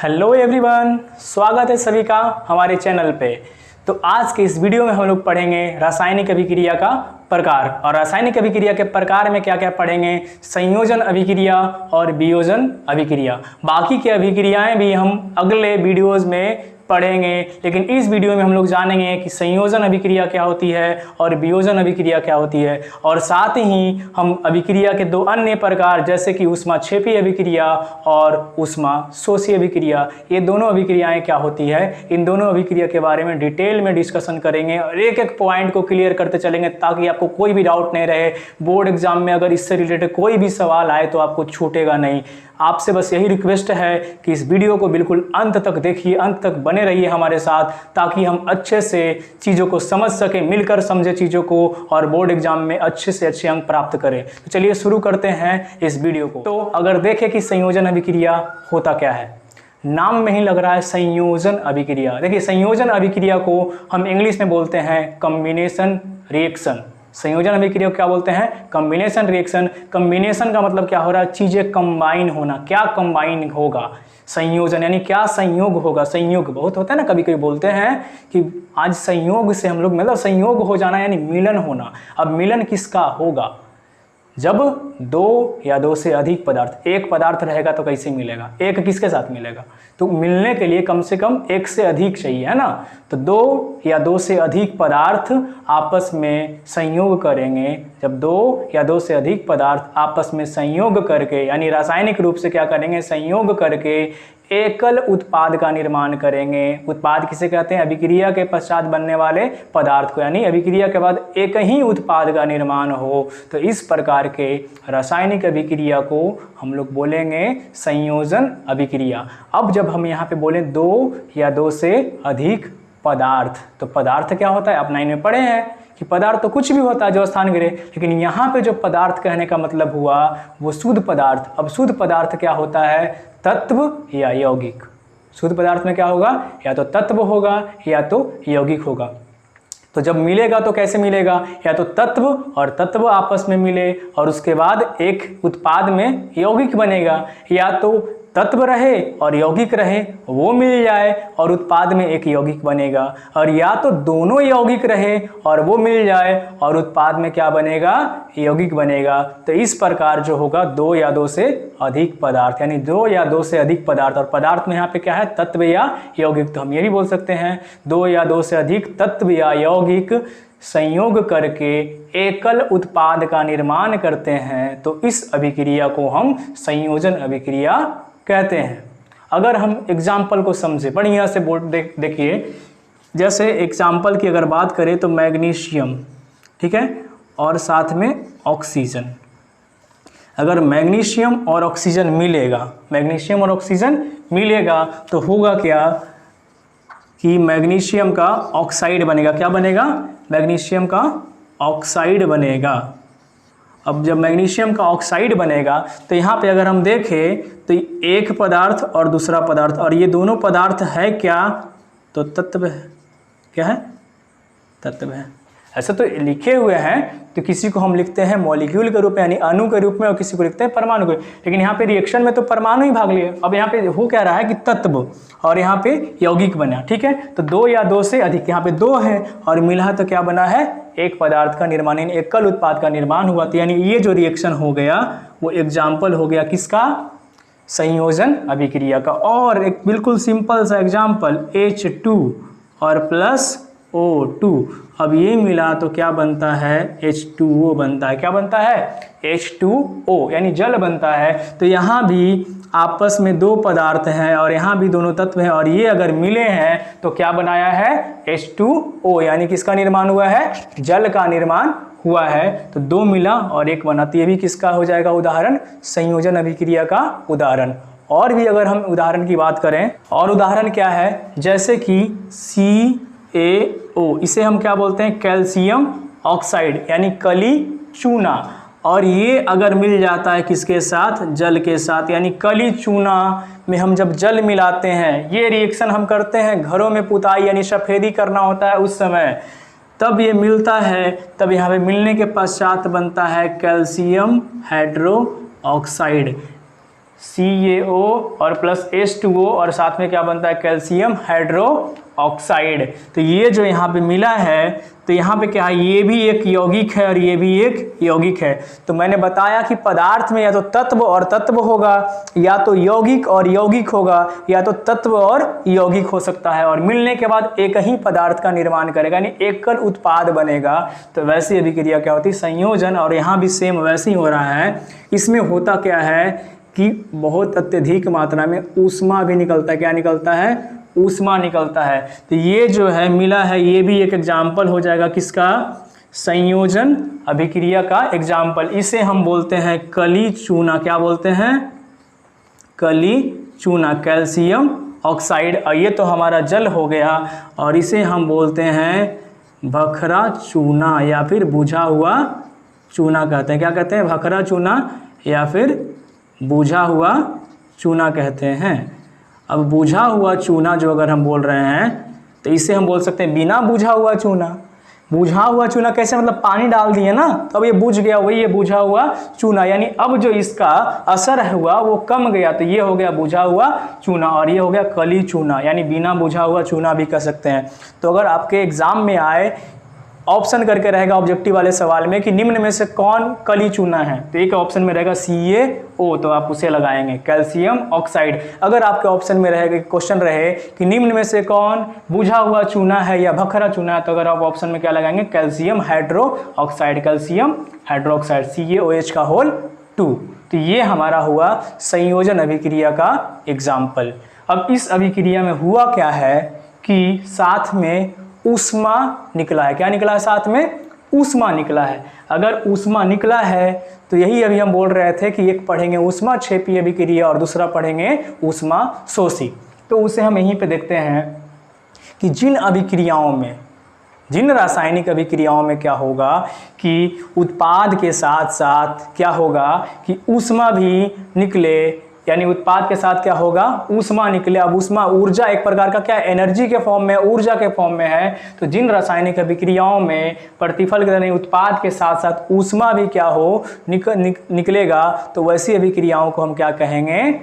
Hello everyone, स्वागत है सभी का हमारे चैनल पे। तो आज के इस वीडियो में हम लोग पढ़ेंगे रासायनिक अभिक्रिया का प्रकार। और रासायनिक अभिक्रिया के प्रकार में क्या क्या पढ़ेंगे? संयोजन अभिक्रिया और वियोजन अभिक्रिया। बाकी की अभिक्रियाएं भी हम अगले वीडियोज़ में पढ़ेंगे, लेकिन इस वीडियो में हम लोग जानेंगे कि संयोजन अभिक्रिया क्या होती है और वियोजन अभिक्रिया क्या होती है। और साथ ही हम अभिक्रिया के दो अन्य प्रकार जैसे कि ऊष्माक्षेपी अभिक्रिया और ऊष्माशोषी अभिक्रिया, ये दोनों अभिक्रियाएं क्या होती है, इन दोनों अभिक्रिया के बारे में डिटेल में डिस्कशन करेंगे और एक एक पॉइंट को क्लियर करते चलेंगे ताकि आपको कोई भी डाउट नहीं रहे। बोर्ड एग्जाम में अगर इससे रिलेटेड कोई भी सवाल आए तो आपको छूटेगा नहीं। आपसे बस यही रिक्वेस्ट है कि इस वीडियो को बिल्कुल अंत तक देखिए, अंत तक बने रहिए हमारे साथ ताकि हम अच्छे से चीज़ों को समझ सकें, मिलकर समझे चीज़ों को और बोर्ड एग्जाम में अच्छे से अच्छे अंक प्राप्त करें। तो चलिए शुरू करते हैं इस वीडियो को। तो अगर देखें कि संयोजन अभिक्रिया होता क्या है, नाम में ही लग रहा है संयोजन अभिक्रिया। देखिए, संयोजन अभिक्रिया को हम इंग्लिश में बोलते हैं कॉम्बिनेशन रिएक्शन। संयोजन अभिक्रिया को क्या बोलते हैं? Combination reaction. कॉम्बिनेशन का मतलब क्या हो रहा है? चीजें कंबाइन होना। क्या कंबाइन होगा? संयोजन यानी क्या संयोग होगा। संयोग बहुत होता है ना, कभी कभी बोलते हैं कि आज संयोग से हम लोग, मतलब संयोग हो जाना यानी मिलन होना। अब मिलन किसका होगा? जब दो या दो से अधिक पदार्थ, एक पदार्थ रहेगा तो कैसे मिलेगा? एक किसके साथ मिलेगा? तो मिलने के लिए कम से कम एक से अधिक चाहिए, है ना। तो दो या दो से अधिक पदार्थ आपस में संयोग करेंगे। जब दो या दो से अधिक पदार्थ आपस में संयोग करके यानी रासायनिक रूप से क्या करेंगे? संयोग करके एकल उत्पाद का निर्माण करेंगे। उत्पाद किसे कहते हैं? अभिक्रिया के पश्चात बनने वाले पदार्थ को, यानी अभिक्रिया के बाद एक ही उत्पाद का निर्माण हो। तो इस प्रकार के रासायनिक अभिक्रिया को हम लोग बोलेंगे संयोजन अभिक्रिया। अब जब हम यहाँ पे बोलें दो या दो से अधिक पदार्थ, तो पदार्थ क्या होता है? आप 9 में पढ़े हैं कि पदार्थ तो कुछ भी होता है जो स्थान गिरे, लेकिन यहाँ पे जो पदार्थ कहने का मतलब हुआ वो शुद्ध पदार्थ। अब शुद्ध पदार्थ क्या होता है? तत्व या यौगिक। शुद्ध पदार्थ में क्या होगा? या तो तत्व होगा या तो यौगिक होगा। तो जब मिलेगा तो कैसे मिलेगा? या तो तत्व और तत्व आपस में मिले और उसके बाद एक उत्पाद में यौगिक बनेगा, या तो तत्व रहे और यौगिक रहे, वो मिल जाए और उत्पाद में एक यौगिक बनेगा, और या तो दोनों यौगिक रहे और वो मिल जाए और उत्पाद में क्या बनेगा? यौगिक बनेगा। तो इस प्रकार जो होगा दो या दो से अधिक पदार्थ, यानी दो या दो से अधिक पदार्थ। और पदार्थ में यहाँ पे क्या है? तत्व या यौगिक। तो हम ये भी बोल सकते हैं दो या दो से अधिक तत्व या यौगिक संयोग करके एकल उत्पाद का निर्माण करते हैं। तो इस अभिक्रिया को हम संयोजन अभिक्रिया कहते हैं। अगर हम एग्जाम्पल को समझे बढ़िया से, बोर्ड देखिए, जैसे एग्जाम्पल की अगर बात करें तो मैग्नीशियम, ठीक है, और साथ में ऑक्सीजन। अगर मैग्नीशियम और ऑक्सीजन मिलेगा, मैग्नीशियम और ऑक्सीजन मिलेगा तो होगा क्या कि मैग्नीशियम का ऑक्साइड बनेगा। क्या बनेगा? मैग्नीशियम का ऑक्साइड बनेगा। अब जब मैग्नीशियम का ऑक्साइड बनेगा तो यहाँ पे अगर हम देखें तो एक पदार्थ और दूसरा पदार्थ, और ये दोनों पदार्थ है क्या? तो तत्व है। क्या है? तत्व है। ऐसा तो लिखे हुए हैं, तो किसी को हम लिखते हैं मॉलिक्यूल के रूप में यानी अणु के रूप में, और किसी को लिखते हैं परमाणु के। लेकिन यहाँ पे रिएक्शन में तो परमाणु ही भाग लिए। अब यहाँ पे हो क्या रहा है कि तत्व और यहाँ पे यौगिक बना, ठीक है। तो दो या दो से अधिक, यहाँ पे दो है और मिला तो क्या बना है? एक पदार्थ का निर्माण, यानी एकल उत्पाद का निर्माण हुआ। तो यानी ये जो रिएक्शन हो गया वो एग्जाम्पल हो गया किसका? संयोजन अभिक्रिया का। और एक बिल्कुल सिंपल सा एग्जाम्पल, H2 और प्लस O2। अब ये मिला तो क्या बनता है? H2O बनता है। क्या बनता है? H2O यानी जल बनता है। तो यहाँ भी आपस में दो पदार्थ हैं और यहाँ भी दोनों तत्व हैं, और ये अगर मिले हैं तो क्या बनाया है? H2O, यानी किसका निर्माण हुआ है? जल का निर्माण हुआ है। तो दो मिला और एक बना, तो ये भी किसका हो जाएगा उदाहरण? संयोजन अभिक्रिया का उदाहरण। और भी अगर हम उदाहरण की बात करें, और उदाहरण क्या है? जैसे कि CaO, इसे हम क्या बोलते हैं? कैल्शियम ऑक्साइड यानी कली चूना। और ये अगर मिल जाता है किसके साथ? जल के साथ। यानी कली चूना में हम जब जल मिलाते हैं, ये रिएक्शन हम करते हैं घरों में, पुताई यानी सफेदी करना होता है उस समय, तब ये मिलता है। तब यहाँ पे मिलने के पश्चात बनता है कैल्शियम हाइड्रोक्साइड। CaO और प्लस H2O और साथ में क्या बनता है कैल्शियम हाइड्रो ऑक्साइड। तो ये जो यहाँ पे मिला है तो यहाँ पे क्या है, ये भी एक यौगिक है और ये भी एक यौगिक है। तो मैंने बताया कि पदार्थ में या तो तत्व और तत्व होगा, या तो यौगिक और यौगिक होगा, या तो तत्व और यौगिक हो सकता है, और मिलने के बाद एक ही पदार्थ का निर्माण करेगा, यानी एकल उत्पाद बनेगा। तो वैसी अभिक्रिया क्या होती है, संयोजन। और यहाँ भी सेम वैसे ही हो रहा है। इसमें होता क्या है कि बहुत अत्यधिक मात्रा में ऊष्मा भी निकलता है। क्या निकलता है, ऊष्मा निकलता है। तो ये जो है मिला है, ये भी एक एग्जाम्पल हो जाएगा किसका, संयोजन अभिक्रिया का एग्जाम्पल। इसे हम बोलते हैं कली चूना। क्या बोलते हैं, कली चूना, कैल्शियम ऑक्साइड। और ये तो हमारा जल हो गया, और इसे हम बोलते हैं भखरा चूना या फिर बुझा हुआ चूना कहते हैं। क्या कहते हैं, भखरा चूना या फिर बुझा हुआ चूना कहते हैं। अब बुझा हुआ चूना जो अगर हम बोल रहे हैं तो इसे हम बोल सकते हैं बिना बुझा हुआ चूना। बुझा हुआ चूना कैसे, मतलब पानी डाल दिए ना तब ये बुझ गया, वही ये बुझा हुआ चूना। यानी अब जो इसका असर हुआ वो कम गया, तो ये हो गया बुझा हुआ चूना, और ये हो गया कली चूना, यानी बिना बुझा हुआ चूना भी कह सकते हैं। तो अगर आपके एग्जाम में आए, ऑप्शन करके रहेगा ऑब्जेक्टिव वाले सवाल में कि निम्न में से कौन कली चूना है, तो एक ऑप्शन में रहेगा CaO, तो आप उसे लगाएंगे कैल्शियम ऑक्साइड। अगर आपके ऑप्शन में रहेगा, क्वेश्चन रहे कि निम्न में से कौन बुझा हुआ चूना है या भखरा चूना है, तो अगर आप ऑप्शन में क्या लगाएंगे, calcium hydro oxide, calcium hydroxide, CaOH का होल 2। तो ये हमारा हुआ संयोजन अभिक्रिया का एग्जाम्पल। अब इस अभिक्रिया में हुआ क्या है कि साथ में ऊष्मा निकला है। क्या निकला है, साथ में ऊष्मा निकला है। अगर ऊष्मा निकला है तो यही अभी हम बोल रहे थे कि एक पढ़ेंगे ऊष्मा क्षेपी अभिक्रिया और दूसरा पढ़ेंगे ऊष्मा शोषी। तो उसे हम यहीं पे देखते हैं कि जिन अभिक्रियाओं में, जिन रासायनिक अभिक्रियाओं में क्या होगा कि उत्पाद के साथ साथ क्या होगा कि ऊष्मा भी निकले, यानी उत्पाद के साथ क्या होगा, ऊष्मा निकले। अब ऊष्मा ऊर्जा एक प्रकार का क्या एनर्जी के फॉर्म में, ऊर्जा के फॉर्म में है। तो जिन रासायनिक अभिक्रियाओं में प्रतिफल के उत्पाद के साथ साथ ऊष्मा भी क्या हो निकलेगा, तो वैसी अभिक्रियाओं को हम क्या कहेंगे,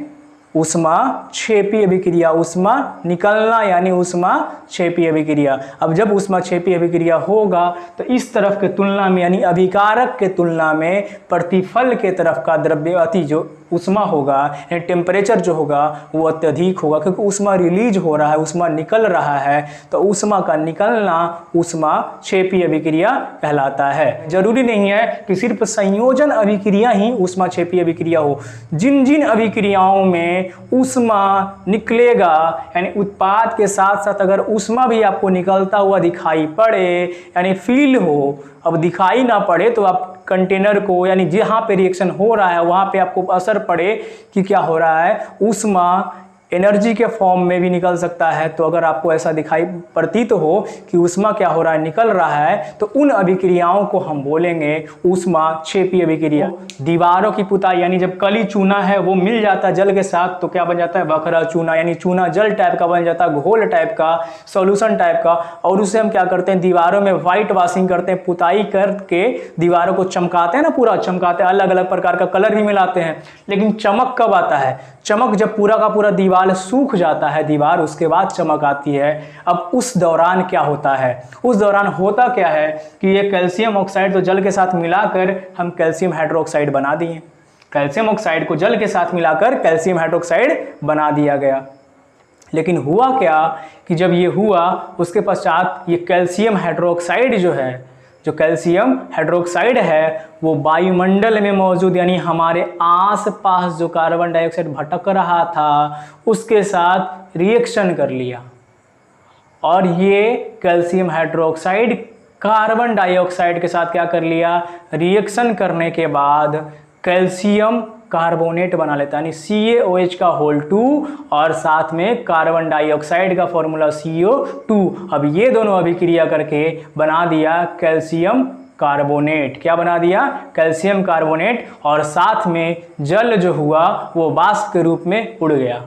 ऊष्मा क्षेपी अभिक्रिया। ऊष्मा निकलना यानी ऊष्मा क्षेपी अभिक्रिया। अब जब ऊष्मा क्षेपी अभिक्रिया होगा तो इस तरफ के तुलना में, यानी अभिकारक के तुलना में प्रतिफल के तरफ का द्रव्यवती जो ऊष्मा होगा, यानी टेम्परेचर जो होगा वो अत्यधिक होगा, क्योंकि ऊष्मा रिलीज हो रहा है, ऊष्मा निकल रहा है। तो ऊष्मा का निकलना ऊष्मा क्षेपी अभिक्रिया कहलाता है। जरूरी नहीं है कि सिर्फ संयोजन अभिक्रिया ही ऊष्मा क्षेपी अभिक्रिया हो। जिन जिन अभिक्रियाओं में ऊष्मा निकलेगा, यानी उत्पाद के साथ साथ अगर ऊष्मा भी आपको निकलता हुआ दिखाई पड़े, यानी फील हो, अब दिखाई ना पड़े तो आप कंटेनर को, यानी जहाँ पे रिएक्शन हो रहा है वहाँ पे आपको असर पड़े कि क्या हो रहा है, ऊष्मा एनर्जी के फॉर्म में भी निकल सकता है। तो अगर आपको ऐसा दिखाई प्रतीत हो कि ऊष्मा क्या हो रहा है, निकल रहा है, तो उन अभिक्रियाओं को हम बोलेंगे ऊष्मा क्षेपी अभिक्रिया। दीवारों की पुताई, यानी जब कली चूना है वो मिल जाता है जल के साथ तो क्या बन जाता है, भखरा चूना, यानी चूना जल टाइप का बन जाता है, घोल टाइप का, सॉल्यूशन टाइप का। और उसे हम क्या करते हैं, दीवारों में व्हाइट वॉशिंग करते हैं, पुताई करके दीवारों को चमकाते हैं ना, पूरा चमकाते हैं, अलग अलग प्रकार का कलर भी मिलाते हैं। लेकिन चमक कब आता है, चमक जब पूरा का पूरा दीवार सूख जाता है दीवार, उसके बाद चमक आती है। अब उस दौरान क्या होता है, उस दौरान होता क्या है कि ये कैल्शियम ऑक्साइड तो जल के साथ मिलाकर हम कैल्शियम हाइड्रोक्साइड बना दिए। कैल्शियम ऑक्साइड को जल के साथ मिलाकर कैल्शियम हाइड्रोक्साइड बना दिया गया। लेकिन हुआ क्या कि जब ये हुआ उसके पश्चात ये कैल्शियम हाइड्रोक्साइड जो है, जो कैल्शियम हाइड्रोक्साइड है वो वायुमंडल में मौजूद, यानी हमारे आसपास जो कार्बन डाइऑक्साइड भटक रहा था उसके साथ रिएक्शन कर लिया, और ये कैल्शियम हाइड्रोक्साइड कार्बन डाइऑक्साइड के साथ क्या कर लिया, रिएक्शन करने के बाद कैल्शियम कार्बोनेट बना लेता है, यानी CaOH का होल 2 और साथ में कार्बन डाइऑक्साइड का फॉर्मूला CO2। अब ये दोनों अभिक्रिया करके बना दिया कैल्शियम कार्बोनेट। क्या बना दिया, कैल्शियम कार्बोनेट, और साथ में जल जो हुआ वो वाष्प के रूप में उड़ गया,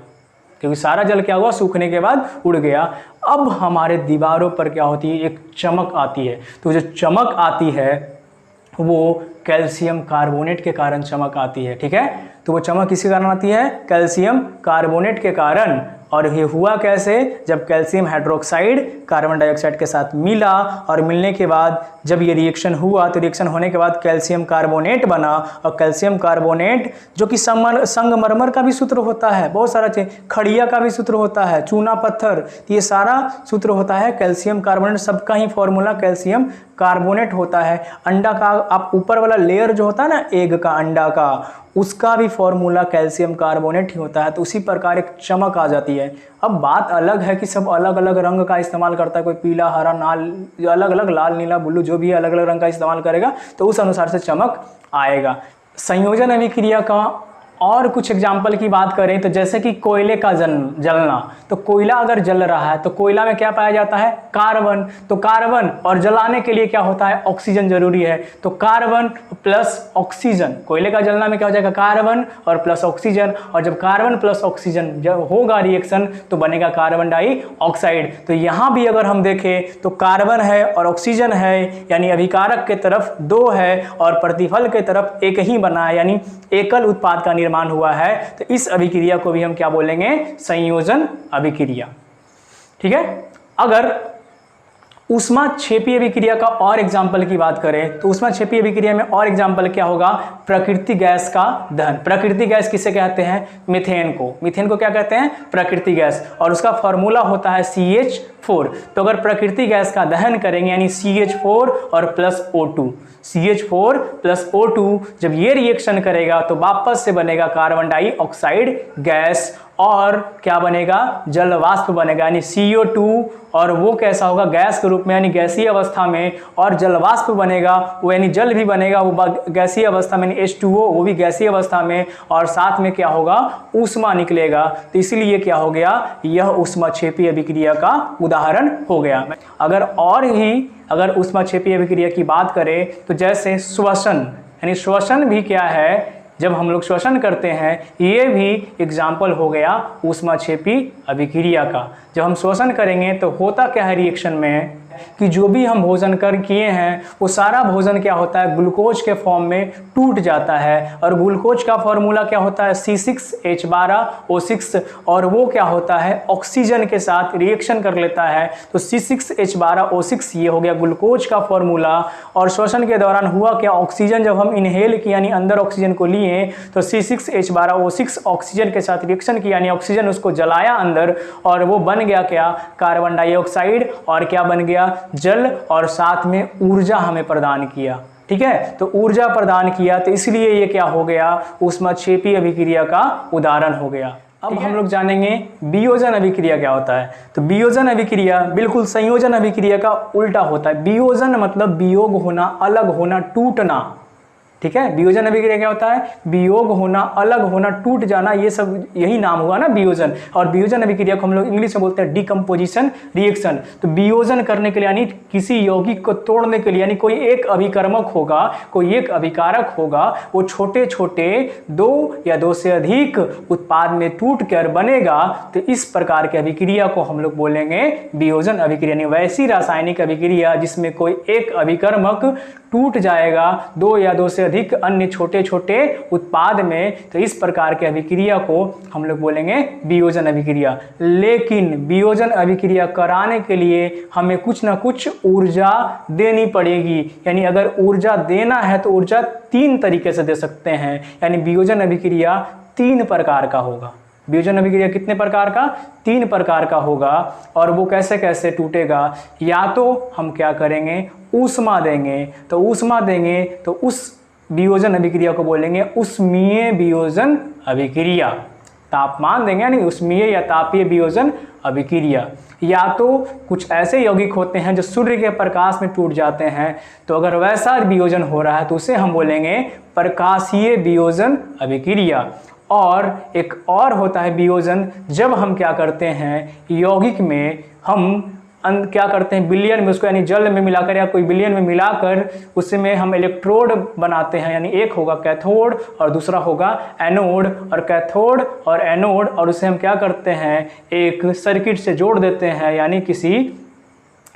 क्योंकि सारा जल क्या हुआ, सूखने के बाद उड़ गया। अब हमारे दीवारों पर क्या होती है, एक चमक आती है। तो जो चमक आती है वो कैल्शियम कार्बोनेट के कारण चमक आती है, ठीक है। तो वो चमक किसके कारण आती है? कैल्शियम कार्बोनेट के कारण। और ये हुआ कैसे? जब कैल्शियम हाइड्रोक्साइड कार्बन डाइऑक्साइड के साथ मिला और मिलने के बाद जब ये रिएक्शन हुआ तो रिएक्शन होने के बाद कैल्शियम कार्बोनेट बना। और कैल्शियम कार्बोनेट जो कि संगमरमर का भी सूत्र होता है, बहुत सारा चीज, खड़िया का भी सूत्र होता है, चूना पत्थर, ये सारा सूत्र होता है कैल्शियम कार्बोनेट, सबका ही फॉर्मूला कैल्शियम कार्बोनेट होता है। अंडा का आप ऊपर वाला लेयर जो होता है ना एग का, अंडा का, उसका भी फॉर्मूला कैल्शियम कार्बोनेट ही होता है। तो उसी प्रकार एक चमक आ जाती है। अब बात अलग है कि सब अलग अलग रंग का इस्तेमाल करता है, कोई पीला, हरा, अलग अलग लाल, नीला, ब्लू, जो भी अलग अलग रंग का इस्तेमाल करेगा तो उस अनुसार से चमक आएगा। संयोजन अभिक्रिया का और कुछ एग्जाम्पल की बात करें तो जैसे कि कोयले का जलना, तो कोयला अगर जल रहा है तो कोयला में क्या पाया जाता है? कार्बन। तो कार्बन और जलाने के लिए क्या होता है? ऑक्सीजन जरूरी है। तो कार्बन प्लस ऑक्सीजन, कोयले का जलना में क्या हो जाएगा? कार्बन और प्लस ऑक्सीजन। और जब कार्बन प्लस ऑक्सीजन जब होगा रिएक्शन तो बनेगा कार्बन डाइऑक्साइड। तो यहाँ भी अगर हम देखें तो कार्बन है और ऑक्सीजन है, यानी अभिकारक के तरफ 2 है और प्रतिफल के तरफ 1 ही बना है, यानी एकल उत्पाद का निर्माण हुआ है। तो इस अभिक्रिया को भी हम क्या बोलेंगे? संयोजन अभिक्रिया। ठीक है। अगर ऊष्माक्षेपी अभिक्रिया का और एग्जाम्पल की बात करें तो ऊष्माक्षेपी अभिक्रिया में और एग्जाम्पल क्या होगा? प्राकृतिक गैस का दहन। प्राकृतिक गैस किसे कहते हैं? मीथेन को। मीथेन को क्या कहते हैं? प्राकृतिक गैस। और उसका फॉर्मूला होता है CH4। तो अगर प्राकृतिक गैस का दहन करेंगे यानी CH4 और plus O2, CH4 plus O2 जब ये रिएक्शन करेगा तो वापस से बनेगा कार्बन डाइऑक्साइड गैस और क्या बनेगा? जल वाष्प बनेगा, यानी CO2। और वो कैसा होगा? गैस के रूप में, यानी गैसीय अवस्था में। और जल वाष्प बनेगा वो, यानी जल भी बनेगा वो गैसीय अवस्था में, यानी H2O, वो भी गैसीय अवस्था में। और साथ में क्या होगा? ऊष्मा निकलेगा। तो इसलिए क्या हो गया? यह ऊष्माक्षेपी अभिक्रिया का उदाहरण हो गया। अगर ऊष्माक्षेपी अभिक्रिया की बात करें तो जैसे श्वसन, यानी श्वसन भी क्या है? जब हम लोग श्वसन करते हैं ये भी एग्जाम्पल हो गया ऊष्माक्षेपी अभिक्रिया का। जब हम श्वसन करेंगे तो होता क्या है रिएक्शन में कि जो भी हम भोजन किए हैं वो सारा भोजन क्या होता है? ग्लूकोज के फॉर्म में टूट जाता है। और ग्लूकोज का फॉर्मूला क्या होता है? C6H12O6। और वो क्या होता है? ऑक्सीजन के साथ रिएक्शन कर लेता है। तो C6H12O6 ये हो गया ग्लूकोज का फॉर्मूला। और श्वसन के दौरान हुआ क्या? ऑक्सीजन जब हम इनहेल किया यानी अंदर ऑक्सीजन को लिए तो C6H12O6 ऑक्सीजन के साथ रिएक्शन किया यानी ऑक्सीजन उसको जलाया अंदर और वो बन गया क्या? Carbon dioxide. और क्या बन गया? जल। और साथ में ऊर्जा हमें प्रदान किया। ठीक है। तो ऊर्जा प्रदान किया तो इसलिए ये क्या हो गया? ऊष्माक्षेपी अभिक्रिया का उदाहरण हो गया। अब हम लोग जानेंगे वियोजन अभिक्रिया क्या होता है। तो वियोजन अभिक्रिया बिल्कुल संयोजन अभिक्रिया का उल्टा होता है। वियोजन मतलब वियोग होना, अलग होना, टूटना। ठीक है। वियोजन अभिक्रिया क्या होता है? वियोग होना, अलग होना, टूट जाना, ये सब यही नाम हुआ ना वियोजन। और वियोजन अभिक्रिया को हम लोग इंग्लिश में बोलते हैं डिकम्पोजिशन रिएक्शन। तो वियोजन करने के लिए यानी किसी यौगिक को तोड़ने के लिए, यानी कोई एक अभिकर्मक होगा, कोई एक अभिकारक होगा, वो छोटे छोटे 2 या 2 से अधिक उत्पाद में टूट कर बनेगा। तो इस प्रकार की अभिक्रिया को हम लोग बोलेंगे वियोजन अभिक्रिया। यानी वैसी रासायनिक अभिक्रिया जिसमें कोई एक अभिकर्मक टूट जाएगा 2 या 2 से अधिक अन्य छोटे छोटे उत्पाद में। तो इस प्रकार के अभिक्रिया को हम लोग बोलेंगे वियोजन अभिक्रिया। लेकिन वियोजन अभिक्रिया कराने के लिए हमें कुछ ना कुछ ऊर्जा देनी पड़ेगी। यानी अगर ऊर्जा देना है तो ऊर्जा 3 तरीके से दे सकते हैं। यानी वियोजन अभिक्रिया 3 प्रकार का होगा। वियोजन अभिक्रिया कितने प्रकार का? 3 प्रकार का होगा। और वो कैसे कैसे टूटेगा? या तो हम क्या करेंगे? ऊष्मा देंगे। तो ऊष्मा देंगे तो उस वियोजन अभिक्रिया को बोलेंगे ऊष्मीय वियोजन अभिक्रिया। तापमान देंगे यानी ऊष्मीय या तापीय वियोजन अभिक्रिया। या तो कुछ ऐसे यौगिक होते हैं जो सूर्य के प्रकाश में टूट जाते हैं, तो अगर वैसा वियोजन हो रहा है तो उसे हम बोलेंगे प्रकाशीय वियोजन अभिक्रिया। और एक और होता है वियोजन जब हम क्या करते हैं यौगिक में हम क्या करते हैं विलयन में उसको, यानी जल में मिलाकर या कोई विलयन में मिलाकर उसमें हम इलेक्ट्रोड बनाते हैं। यानी एक होगा कैथोड और दूसरा होगा एनोड। और कैथोड और एनोड और उसे हम क्या करते हैं एक सर्किट से जोड़ देते हैं, यानी किसी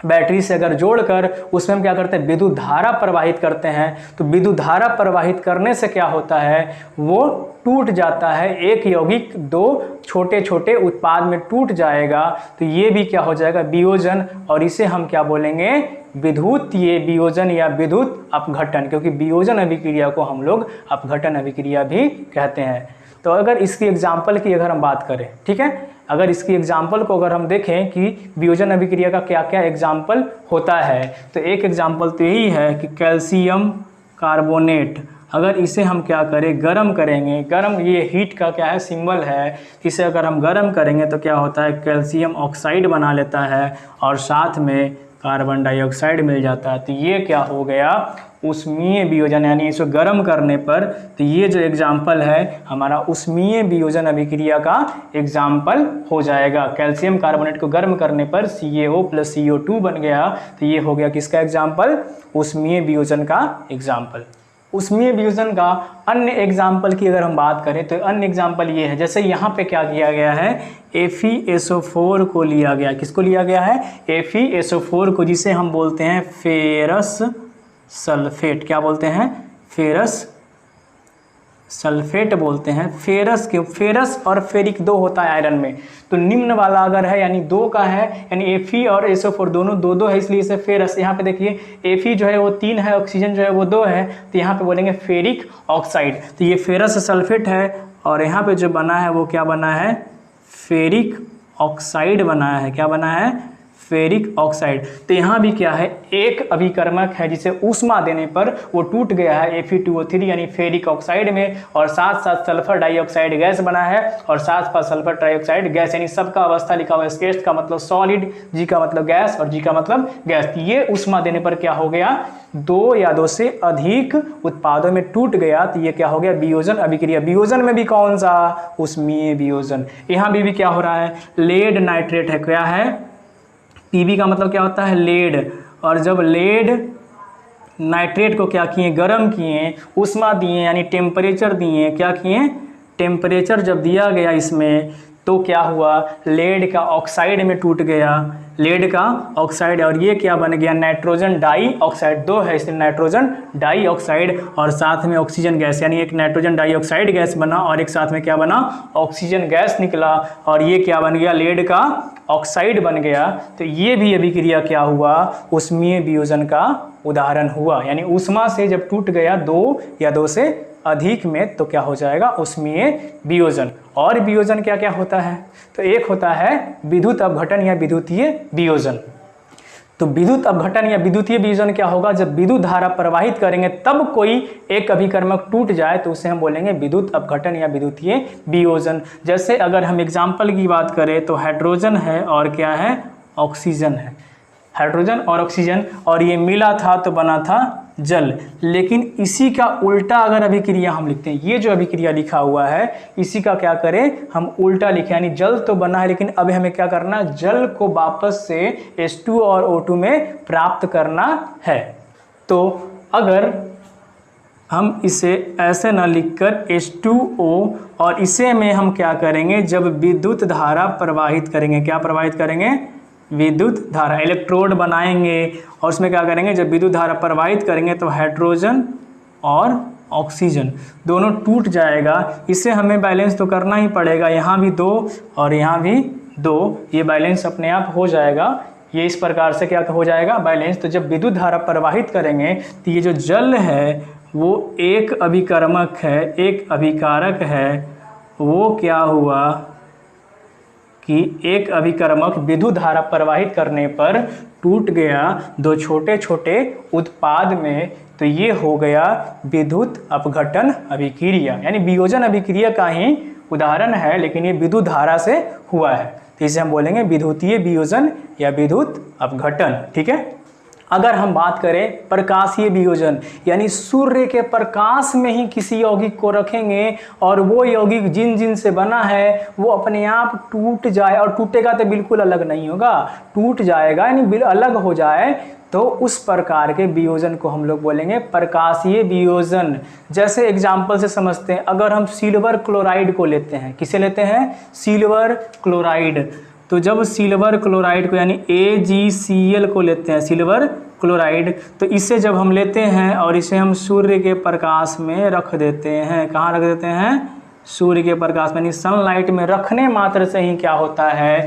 बैटरी से अगर जोड़कर उसमें हम क्या करते हैं, विद्युत धारा प्रवाहित करते हैं। तो विद्युत धारा प्रवाहित करने से क्या होता है, वो टूट जाता है, एक यौगिक दो छोटे छोटे उत्पाद में टूट जाएगा। तो ये भी क्या हो जाएगा, वियोजन, और इसे हम क्या बोलेंगे, विद्युतीय वियोजन या विद्युत अपघटन, क्योंकि वियोजन अभिक्रिया को हम लोग अपघटन अभिक्रिया भी कहते हैं। तो अगर इसकी एग्जाम्पल की अगर हम बात करें, ठीक है, अगर इसकी एग्जाम्पल को अगर हम देखें कि वियोजन अभिक्रिया का क्या क्या एग्जाम्पल होता है, तो एक एग्जाम्पल तो यही है कि कैल्शियम कार्बोनेट, अगर इसे हम क्या करें, गर्म करेंगे, गर्म, ये हीट का क्या है, सिंबल है, इसे अगर हम गर्म करेंगे तो क्या होता है, कैल्शियम ऑक्साइड बना लेता है और साथ में कार्बन डाइऑक्साइड मिल जाता है। तो ये क्या हो गया, उष्मीय वियोजन, यानी इसको गर्म करने पर, तो ये जो एग्जाम्पल है हमारा उष्मीय वियोजन अभिक्रिया का एग्जाम्पल हो जाएगा। कैल्शियम कार्बोनेट को गर्म करने पर CaO + CO2 बन गया, तो ये हो गया किसका एग्जाम्पल, उष्मीय वियोजन का एग्जाम्पल। उष्मीय वियोजन का अन्य एग्जाम्पल की अगर हम बात करें तो अन्य एग्जाम्पल ये है, जैसे यहाँ पे क्या किया गया है, FeSO4 को लिया गया, किसको लिया गया है, FeSO4 को, जिसे हम बोलते हैं फेरस सल्फेट, क्या बोलते हैं, फेरस सल्फेट बोलते हैं। फेरस के, फेरस और फेरिक दो होता है आयरन में, तो निम्न वाला अगर है यानी दो का है, यानी Fe और SO4 दोनों दो दो है, इसलिए इसे फेरस। यहाँ पे देखिए Fe जो है वो 3 है, ऑक्सीजन जो है वो 2 है, तो यहाँ पे बोलेंगे फेरिक ऑक्साइड। तो ये फेरस सल्फेट है और यहाँ पे जो बना है वो क्या बना है, फेरिक ऑक्साइड बना है, क्या बना है, फेरिक ऑक्साइड। तो यहाँ भी क्या है, एक अभिकर्मक है जिसे ऊष्मा देने पर वो टूट गया है Fe2O3 यानी फेरिक ऑक्साइड में, और साथ साथ सल्फर डाइऑक्साइड गैस बना है, और साथ साथ सल्फर डाइऑक्साइड गैस, यानी सबका अवस्था लिखा हुआ है, S का मतलब सॉलिड, G का मतलब गैस और G का मतलब गैस। ये ऊष्मा देने पर क्या हो गया, 2 या 2 से अधिक उत्पादों में टूट गया, तो ये क्या हो गया, वियोजन अभिक्रिया। वियोजन में भी कौन सा, उष्मीय वियोजन। यहाँ भी क्या हो रहा है, लेड नाइट्रेट है, क्या है, Pb का मतलब क्या होता है, लेड, और जब लेड नाइट्रेट को क्या किए, गर्म किए, ऊष्मा दिए, यानी टेम्परेचर दिए, क्या किए, टेम्परेचर जब दिया गया इसमें, तो क्या हुआ, लेड का ऑक्साइड में टूट गया, लेड का ऑक्साइड, और ये क्या बन गया, नाइट्रोजन डाइऑक्साइड, 2 है इसलिए नाइट्रोजन डाइऑक्साइड, और साथ में ऑक्सीजन गैस, यानी एक नाइट्रोजन डाइऑक्साइड गैस बना और एक साथ में क्या बना, ऑक्सीजन गैस निकला, और ये क्या बन गया, लेड का ऑक्साइड बन गया। तो ये भी अभिक्रिया क्या हुआ, उष्मीय वियोजन का उदाहरण हुआ, यानी ऊष्मा से जब टूट गया 2 या 2 से अधिक में, तो क्या हो जाएगा, उष्मीय वियोजन। और वियोजन क्या क्या होता है, तो एक होता है विद्युत अपघटन या विद्युतीय वियोजन। तो विद्युत अपघटन या विद्युतीय वियोजन क्या होगा, जब विद्युत धारा प्रवाहित करेंगे तब कोई एक अभिकर्मक टूट जाए तो उसे हम बोलेंगे विद्युत अपघटन या विद्युतीय वियोजन। जैसे अगर हम एग्जाम्पल की बात करें तो हाइड्रोजन है और क्या है, ऑक्सीजन है, हाइड्रोजन और ऑक्सीजन, और ये मिला था तो बना था जल। लेकिन इसी का उल्टा अगर अभिक्रिया हम लिखते हैं, ये जो अभिक्रिया लिखा हुआ है इसी का क्या करें, हम उल्टा लिखें, यानी जल तो बना है लेकिन अब हमें क्या करना है, जल को वापस से H2 और O2 में प्राप्त करना है। तो अगर हम इसे ऐसे ना लिखकर H2O, और इसे में हम क्या करेंगे, जब विद्युत धारा प्रवाहित करेंगे, क्या प्रवाहित करेंगे, विद्युत धारा, इलेक्ट्रोड बनाएंगे और उसमें क्या करेंगे, जब विद्युत धारा प्रवाहित करेंगे तो हाइड्रोजन और ऑक्सीजन दोनों टूट जाएगा। इसे हमें बैलेंस तो करना ही पड़ेगा, यहाँ भी 2 और यहाँ भी 2, ये बैलेंस अपने आप हो जाएगा। ये इस प्रकार से क्या हो जाएगा, बैलेंस। तो जब विद्युत धारा प्रवाहित करेंगे तो ये जो जल है वो एक अभिकर्मक है, एक अभिकारक है, वो क्या हुआ कि एक अभिकर्मक विद्युत धारा प्रवाहित करने पर टूट गया 2 छोटे छोटे उत्पाद में, तो ये हो गया विद्युत अपघटन अभिक्रिया, यानी वियोजन अभिक्रिया का ही उदाहरण है, लेकिन ये विद्युत धारा से हुआ है, तो इसे हम बोलेंगे विद्युतीय वियोजन या विद्युत अपघटन। ठीक है। अगर हम बात करें प्रकाशीय वियोजन, यानी सूर्य के प्रकाश में ही किसी यौगिक को रखेंगे और वो यौगिक जिन जिन से बना है वो अपने आप टूट जाए, और टूटेगा तो बिल्कुल अलग नहीं होगा, टूट जाएगा यानी अलग हो जाए, तो उस प्रकार के वियोजन को हम लोग बोलेंगे प्रकाशीय वियोजन। जैसे एग्जाम्पल से समझते हैं, अगर हम सिल्वर क्लोराइड को लेते हैं, किसे लेते हैं, सिल्वर क्लोराइड, तो जब सिल्वर क्लोराइड को यानी AgCl को लेते हैं, सिल्वर क्लोराइड, तो इसे जब हम लेते हैं और इसे हम सूर्य के प्रकाश में रख देते हैं, कहाँ रख देते हैं? सूर्य के प्रकाश में, यानी सनलाइट में रखने मात्र से ही क्या होता है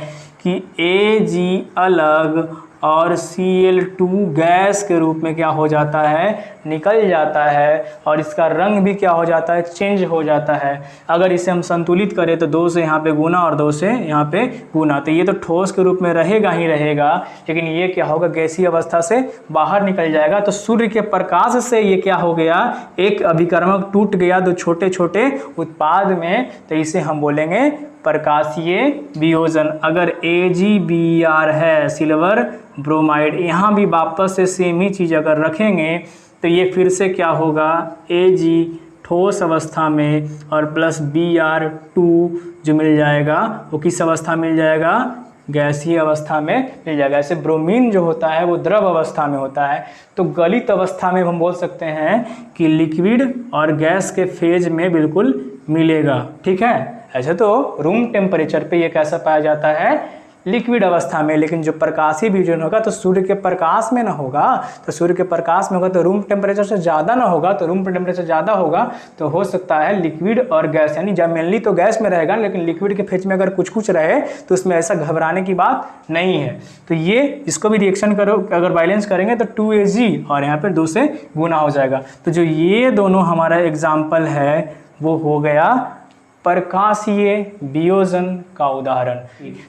कि Ag अलग और Cl2 गैस के रूप में क्या हो जाता है? निकल जाता है, और इसका रंग भी क्या हो जाता है? चेंज हो जाता है। अगर इसे हम संतुलित करें तो 2 से यहाँ पे गुना और 2 से यहाँ पे गुना, तो ये तो ठोस के रूप में रहेगा ही रहेगा, लेकिन ये क्या होगा? गैसीय अवस्था से बाहर निकल जाएगा। तो सूर्य के प्रकाश से ये क्या हो गया? एक अभिकर्मक टूट गया 2 छोटे छोटे उत्पाद में, तो इसे हम बोलेंगे प्रकाशीय वियोजन। अगर AgBr है, सिल्वर ब्रोमाइड, यहाँ भी वापस से सेम ही चीज़ अगर रखेंगे तो ये फिर से क्या होगा? Ag ठोस अवस्था में और प्लस Br2 जो मिल जाएगा वो किस अवस्था मिल जाएगा? गैसीय अवस्था में मिल जाएगा। ऐसे ब्रोमीन जो होता है वो द्रव अवस्था में होता है। तो गलित अवस्था में हम बोल सकते हैं कि लिक्विड और गैस के फेज में बिल्कुल मिलेगा, ठीक है। ऐसे तो रूम टेम्परेचर पे ये कैसा पाया जाता है? लिक्विड अवस्था में, लेकिन जो प्रकाशीय वियोजन होगा तो सूर्य के प्रकाश में ना होगा, तो सूर्य के प्रकाश में होगा तो रूम टेम्परेचर से ज़्यादा ना होगा, तो रूम टेम्परेचर ज़्यादा होगा तो हो सकता है लिक्विड और गैस, यानी जब मेनली तो गैस में रहेगा, लेकिन लिक्विड के फेज में अगर कुछ कुछ रहे तो उसमें ऐसा घबराने की बात नहीं है। तो ये इसको भी रिएक्शन करो, अगर बैलेंस करेंगे तो 2Ag और यहाँ पर 2 से गुना हो जाएगा। तो जो ये दोनों हमारा एग्जाम्पल है वो हो गया प्रकाशीय वियोजन का उदाहरण।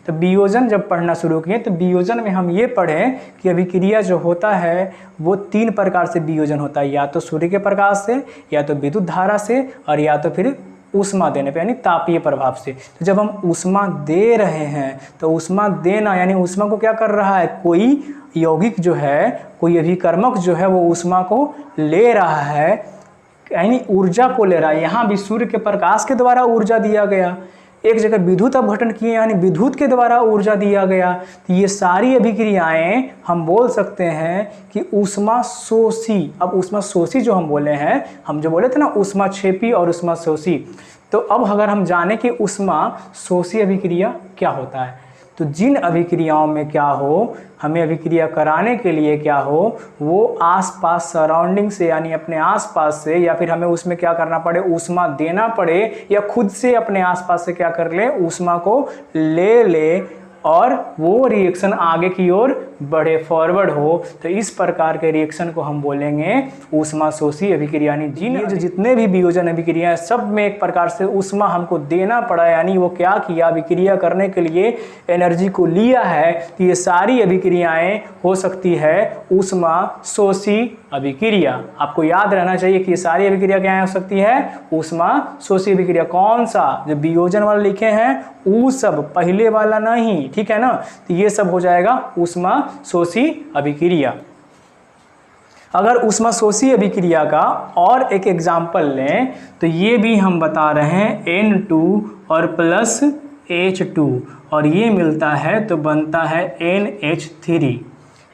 तो वियोजन जब पढ़ना शुरू किए तो वियोजन में हम ये पढ़ें कि अभिक्रिया जो होता है वो 3 प्रकार से वियोजन होता है, या तो सूर्य के प्रकाश से, या तो विद्युत धारा से, और या तो फिर ऊष्मा देने पे यानी तापीय प्रभाव से। तो जब हम ऊष्मा दे रहे हैं तो ऊष्मा देना यानी ऊष्मा को क्या कर रहा है? कोई यौगिक जो है, कोई अभिकर्मक जो है वो ऊष्मा को ले रहा है, यानी ऊर्जा को ले रहा है। यहाँ भी सूर्य के प्रकाश के द्वारा ऊर्जा दिया गया, एक जगह विद्युत अपघटन किए यानी विद्युत के द्वारा ऊर्जा दिया गया। तो ये सारी अभिक्रियाएं हम बोल सकते हैं कि ऊष्मा शोषी। अब ऊष्मा शोषी जो हम बोले हैं, हम जो बोले थे ना ऊष्मा क्षेपी और ऊष्मा शोषी, तो अब अगर हम जाने कि ऊष्मा शोषी अभिक्रिया क्या होता है, तो जिन अभिक्रियाओं में क्या हो, हमें अभिक्रिया कराने के लिए क्या हो, वो आसपास सराउंडिंग से यानी अपने आसपास से, या फिर हमें उसमें क्या करना पड़े? ऊष्मा देना पड़े, या खुद से अपने आसपास से क्या कर ले? ऊष्मा को ले और वो रिएक्शन आगे की ओर बढ़े, फॉरवर्ड हो। तो इस प्रकार के रिएक्शन को हम बोलेंगे ऊष्मा शोषी अभिक्रिया। यानी जितने भी वियोजन अभिक्रिया है सब में एक प्रकार से ऊष्मा हमको देना पड़ा, यानी वो क्या किया? अभिक्रिया करने के लिए एनर्जी को लिया है। तो ये सारी अभिक्रियाएं हो सकती है ऊष्मा शोषी अभिक्रिया। आपको याद रहना चाहिए कि ये सारी अभिक्रिया क्या हो सकती है? ऊष्मा शोषी अभिक्रिया। कौन सा? जो वियोजन वाला लिखे हैं वो सब, पहले वाला नहीं, ठीक है ना। तो ये सब हो जाएगा ऊष्मा शोषी अभिक्रिया। अगर ऊष्मा शोषी अभिक्रिया का और एक एग्जाम्पल लें तो ये भी हम बता रहे हैं N2 और प्लस H2 और ये मिलता है तो बनता है NH3।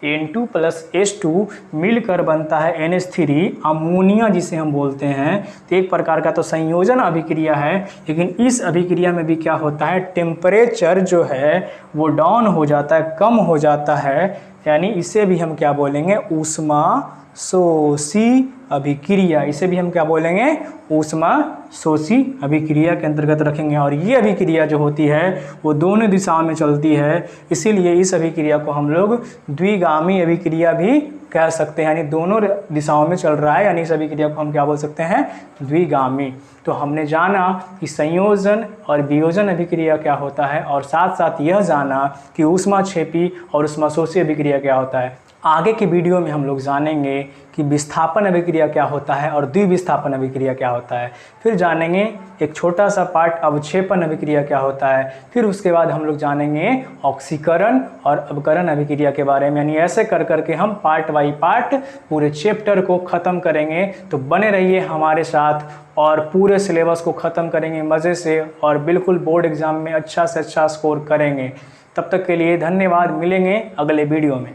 N2 प्लस H2 मिलकर बनता है NH3 अमोनिया जिसे हम बोलते हैं। तो एक प्रकार का तो संयोजन अभिक्रिया है, लेकिन इस अभिक्रिया में भी क्या होता है? टेम्परेचर जो है वो डाउन हो जाता है, कम हो जाता है, यानी इसे भी हम क्या बोलेंगे? ऊष्मा शोषी अभिक्रिया। इसे भी हम क्या बोलेंगे? ऊष्मा शोषी अभिक्रिया के अंतर्गत रखेंगे। और ये अभिक्रिया जो होती है वो दोनों दिशाओं में चलती है, इसीलिए इस अभिक्रिया को हम लोग द्विगामी अभिक्रिया भी कह सकते हैं, यानी दोनों दिशाओं में चल रहा है, यानी इस अभिक्रिया को हम क्या बोल सकते हैं? द्विगामी। तो हमने जाना कि संयोजन और वियोजन अभिक्रिया क्या होता है, और साथ साथ यह जाना कि ऊष्मा क्षेपी और ऊष्मा शोषी अभिक्रिया क्या होता है। आगे की वीडियो में हम लोग जानेंगे कि विस्थापन अभिक्रिया क्या होता है और द्विविस्थापन अभिक्रिया क्या होता है। फिर जानेंगे एक छोटा सा पार्ट अवक्षेपण अभिक्रिया क्या होता है। फिर उसके बाद हम लोग जानेंगे ऑक्सीकरण और अवकरण अभिक्रिया के बारे में। यानी ऐसे कर करके हम पार्ट बाई पार्ट पूरे चैप्टर को ख़त्म करेंगे। तो बने रहिए हमारे साथ और पूरे सिलेबस को ख़त्म करेंगे मज़े से, और बिल्कुल बोर्ड एग्ज़ाम में अच्छा से अच्छा स्कोर करेंगे। तब तक के लिए धन्यवाद। मिलेंगे अगले वीडियो में।